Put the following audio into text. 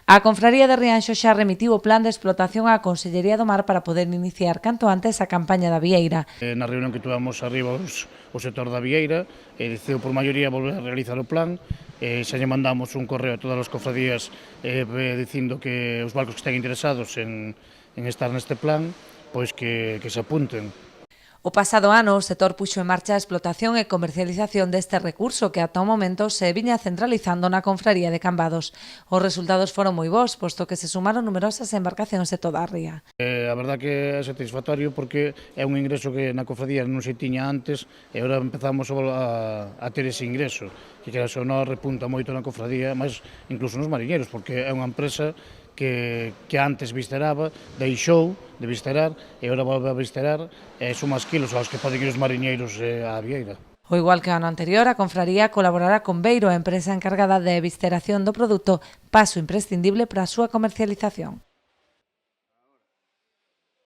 A Confraría de Rianxo xa remitiu o plan de explotación á Consellería do Mar para poder iniciar canto antes a campaña da vieira. Na reunión que tuvamos arriba o sector da vieira, decidiu por maioría volver a realizar o plan, xa lle mandamos un correo a todas as cofradías dicindo que os barcos que estén interesados en estar neste plan, pois que se apunten. O pasado ano, o sector puxo en marcha a explotación e comercialización deste recurso que ata o momento se viña centralizando na Confraría de Cambados. Os resultados foron moi bons, posto que se sumaron numerosas embarcacións de toda a ría. A verdad que é satisfactorio porque é un ingreso que na cofradía non se tiña antes e agora empezamos a ter ese ingreso, que queras ou non repunta moito na cofradía, mas incluso nos mariñeiros, porque é unha empresa que antes visteraba, deixou de visterar e agora volve a visterar e son máis kilos aos que poden ir os mariñeiros á vieira. O igual que o ano anterior, a Confraría colaborará con Beiro, a empresa encargada de visteración do produto, paso imprescindible para a súa comercialización.